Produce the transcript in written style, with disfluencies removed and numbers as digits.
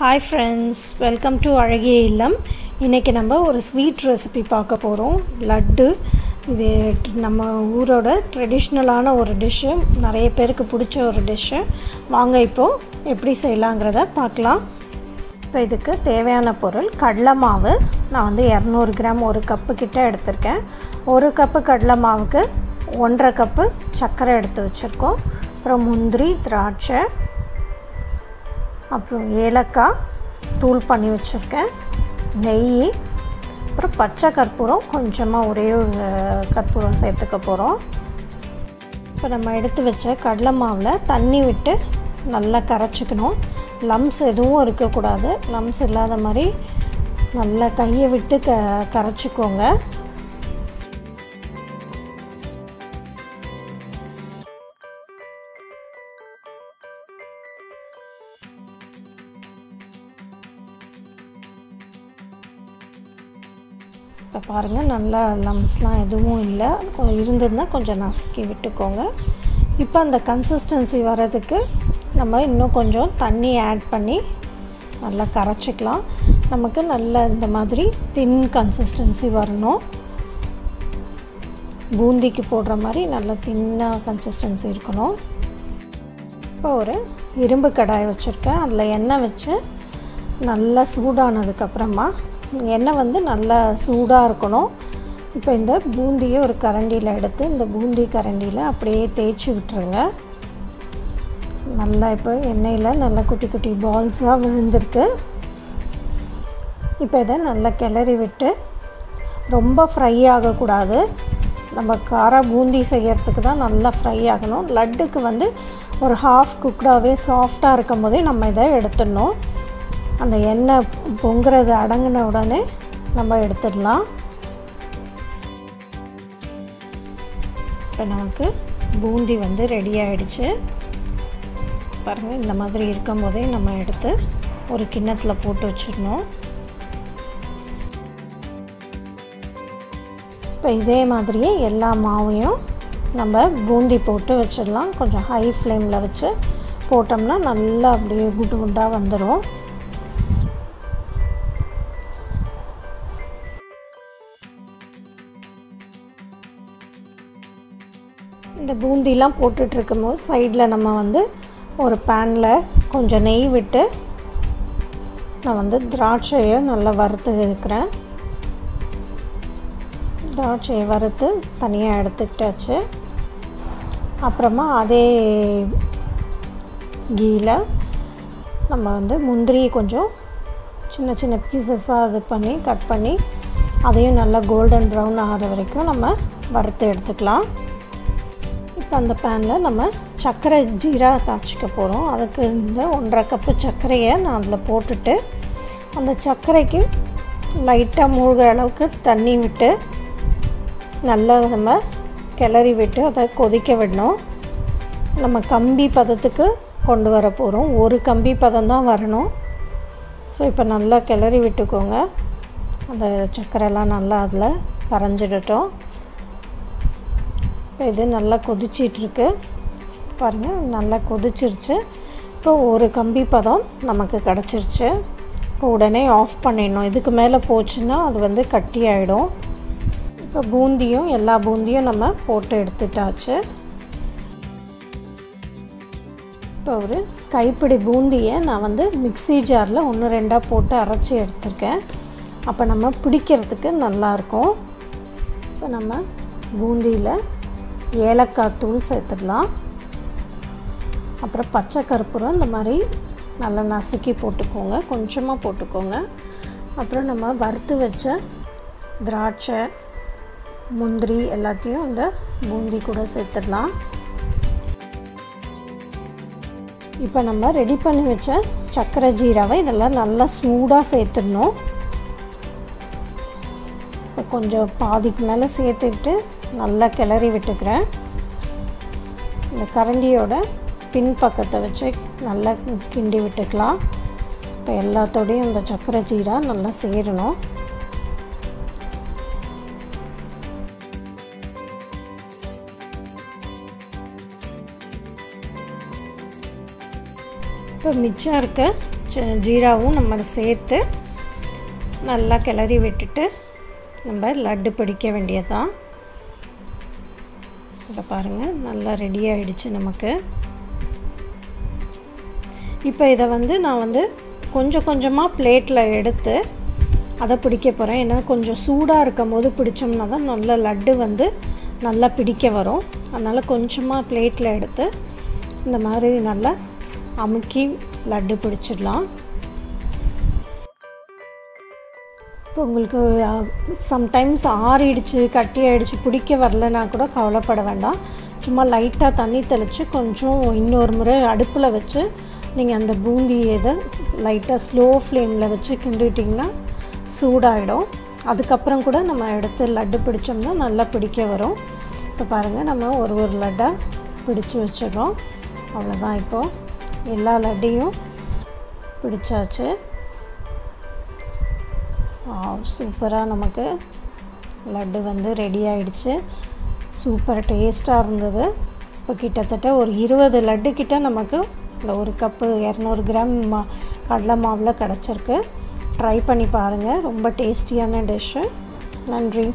Hi friends, welcome to Azhagiya Illam. இன்னைக்கு நம்ம ஒரு ஸ்வீட் ரெசிபி பார்க்க போறோம். லட்டு. இது நம்ம ஊரோட ட்ரெடிஷனலான ஒரு டிஷ். நிறைய பேருக்கு பிடிச்ச ஒரு டிஷ். வாங்க இப்போ எப்படி செய்யலாம்ங்கறத பார்க்கலாம். இப்போ இதுக்கு தேவையான பொருள் கடலை மாவு. நான் வந்து 200 கிராம் ஒரு கப் கிட்ட எடுத்துர்க்கேன். ஒரு கப் கடலை மாவுக்கு 1.5 கப் சர்க்கரை எடுத்து வச்சிருக்கோம். அப்புறம் முந்திரி, திராட்சை, அப்புறம் ஏலக்காய் தூள் பண்ணி வச்சுருக்கேன், நெய், அப்புறம் பச்சை கற்பூரம், கொஞ்சமாக ஒரே ஒரு கற்பூரம் சேர்த்துக்க போகிறோம். இப்போ நம்ம எடுத்து வச்ச கடலை மாவில் தண்ணி விட்டு நல்லா கரைச்சிக்கணும். லம்ஸ் எதுவும் இருக்கக்கூடாது. லம்ஸ் இல்லாத மாதிரி நல்லா கையை விட்டு கரைச்சிக்கோங்க. இப்போ பாருங்கள், நல்லா லம்ஸ்லாம் எதுவும் இல்லை. இருந்ததுன்னா கொஞ்சம் நசுக்கி விட்டுக்கோங்க. இப்போ அந்த கன்சிஸ்டன்சி வர்றதுக்கு நம்ம இன்னும் கொஞ்சம் தண்ணி ஆட் பண்ணி நல்லா கரைச்சிக்கலாம். நமக்கு நல்ல இந்த மாதிரி தின் கன்சிஸ்டன்சி வரணும். பூந்திக்கு போடுற மாதிரி நல்ல தின்னாக கன்சிஸ்டன்சி இருக்கணும். இப்போ ஒரு இரும்பு கடாய் வச்சுருக்கேன். அதில் எண்ணெய் வச்சு நல்லா சூடானதுக்கப்புறமா, எண்ணெய் வந்து நல்லா சூடாக இருக்கணும். இப்போ இந்த பூந்தியை ஒரு கரண்டியில் எடுத்து இந்த பூந்தி கரண்டியில் அப்படியே தேய்ச்சி விட்டுருங்க. நல்லா இப்போ எண்ணெயில் நல்லா குட்டி குட்டி பால்ஸாக விழுந்திருக்கு. இப்போ இதை நல்லா கிளறி விட்டு, ரொம்ப ஃப்ரை ஆகக்கூடாது. நம்ம கார பூந்தி செய்கிறதுக்கு தான் நல்லா ஃப்ரை ஆகணும். லட்டுக்கு வந்து ஒரு ஹாஃப் குக்டாகவே சாஃப்டாக இருக்கும் போதே நம்ம இதை எடுத்துடணும். அந்த எண்ணெய் பொங்குறது அடங்கின உடனே நம்ம எடுத்துடலாம். இப்போ நமக்கு பூந்தி வந்து ரெடி ஆகிடுச்சு. பாருங்கள், இந்த மாதிரி இருக்கும் போதே நம்ம எடுத்து ஒரு கிண்ணத்தில் போட்டு வச்சிடணும். இப்போ இதே மாதிரியே எல்லா மாவையும் நம்ம பூந்தி போட்டு வச்சிடலாம். கொஞ்சம் ஹை ஃப்ளேமில் வச்சு போட்டோம்னா நல்லா அப்படியே குண்டு குண்டாக வந்துடும். இந்த பூந்திலாம் போட்டுட்ருக்கும்போது சைடில் நம்ம வந்து ஒரு பேனில் கொஞ்சம் நெய் விட்டு நான் வந்து திராட்சையை நல்லா வறுத்து இருக்கிறேன். திராட்சையை வறுத்து தனியாக எடுத்துக்கிட்டாச்சு. அப்புறமா அதே கீயில் நம்ம வந்து முந்திரி கொஞ்சம் சின்ன சின்ன பீசஸாக இது பண்ணி கட் பண்ணி அதையும் நல்லா கோல்டன் ப்ரௌன் ஆகிற வரைக்கும் நம்ம வறுத்து எடுத்துக்கலாம். இப்போ அந்த பேனில் நம்ம சர்க்கரை ஜீரா காய்ச்சிக்க போகிறோம். அதுக்கு இந்த 1.5 கப்பு சர்க்கரையை நான் அதில் போட்டுட்டு, அந்த சர்க்கரைக்கு லைட்டாக மூழ்கிற அளவுக்கு தண்ணி விட்டு நல்லா நம்ம கிளறி விட்டு அதை கொதிக்க விடணும். நம்ம கம்பி பதத்துக்கு கொண்டு வர போகிறோம். ஒரு கம்பி பதம் தான் வரணும். ஸோ இப்போ நல்லா கிளறி விட்டுக்கோங்க. அந்த சர்க்கரைலாம் நல்லா அதில் கரைஞ்சிடட்டும். இப்போ இது நல்லா கொதிச்சிட்ருக்கு. பாருங்கள், நல்லா கொதிச்சிருச்சு. இப்போ ஒரு கம்பி பதம் நமக்கு கிடச்சிருச்சு. இப்போ உடனே ஆஃப் பண்ணிடணும். இதுக்கு மேலே போச்சுன்னா அது வந்து கட்டி ஆகிடும். இப்போ பூந்தியும் எல்லா பூந்தியும் நம்ம போட்டு எடுத்துட்டாச்சு. இப்போ ஒரு கைப்பிடி பூந்தியை நான் வந்து மிக்ஸி ஜாரில் 1-2 போட்டு அரைச்சி எடுத்துருக்கேன். அப்போ நம்ம பிடிக்கிறதுக்கு நல்லாயிருக்கும். இப்போ நம்ம பூந்தியில் ஏலக்காய் தூள் சேர்த்துடலாம். அப்புறம் பச்சை கற்பூரம் இந்த மாதிரி நல்லா நசுக்கி போட்டுக்கோங்க, கொஞ்சமாக போட்டுக்கோங்க. அப்புறம் நம்ம வறுத்து வச்ச திராட்சை, முந்திரி எல்லாத்தையும் இந்த பூந்தி கூட சேர்த்துடலாம். இப்போ நம்ம ரெடி பண்ணி வச்ச சர்க்கரை ஜீராவை இதெல்லாம் நல்லா சூடாக சேர்த்துடணும். இப்போ கொஞ்சம் பாதிக்கு மேலே சேர்த்துக்கிட்டு நல்லா கிளறி விட்டுக்கிறேன். இந்த கரண்டியோட பின்பக்கத்தை வச்சு நல்லா கிண்டி விட்டுக்கலாம். இப்போ எல்லாத்தோடையும் இந்த சர்க்கரை ஜீரா நல்லா சேரணும். இப்போ மிச்சம் இருக்க ஜீராவும் நம்ம சேர்த்து நல்லா கிளறி விட்டுட்டு நம்ம லட்டு பிடிக்க வேண்டியதுதான். இதை பாருங்கள், நல்லா ரெடி ஆகிடுச்சு நமக்கு. இப்போ இதை நான் கொஞ்சம் கொஞ்சமாக பிளேட்டில் எடுத்து அதை பிடிக்க போகிறேன். ஏன்னா கொஞ்சம் சூடாக இருக்கும் போது பிடிச்சோம்னா தான் நல்ல லட்டு நல்லா பிடிக்க வரும். அதனால் கொஞ்சமாக பிளேட்டில் எடுத்து இந்த மாதிரி நல்லா அமுக்கி லட்டு பிடிச்சிடலாம். இப்போ உங்களுக்கு சம்டைம்ஸ் ஆறிடுச்சு, கட்டி ஆகிடுச்சு, பிடிக்க வரலன்னா கூட கவலைப்பட வேண்டாம். சும்மா லைட்டாக தண்ணி தெளித்து கொஞ்சம் இன்னொரு முறை அடுப்பில் வச்சு நீங்கள் அந்த பூந்தி இதை லைட்டாக ஸ்லோ ஃப்ளேமில் வச்சு கிண்டிட்டிங்கன்னா சூடாகிடும். அதுக்கப்புறம் கூட நம்ம எடுத்து லட்டு பிடிச்சோம்னா நல்லா பிடிக்க வரும். இப்போ பாருங்கள், நம்ம ஒரு லட்டாக பிடிச்சி வச்சிடுறோம். அவ்வளோதான், இப்போது எல்லா லட்டையும் பிடிச்சாச்சு. சூப்பராக நமக்கு லட்டு ரெடி ஆகிடுச்சு. சூப்பர் டேஸ்ட்டாக இருந்தது. இப்போ கிட்டத்தட்ட ஒரு 20 லட்டு கிட்ட நமக்கு இந்த ஒரு கப்பு 200 கிராம் கடலை மாவில் கிடச்சிருக்கு. ட்ரை பண்ணி பாருங்கள், ரொம்ப டேஸ்டியான டிஷ்ஷு. நன்றி.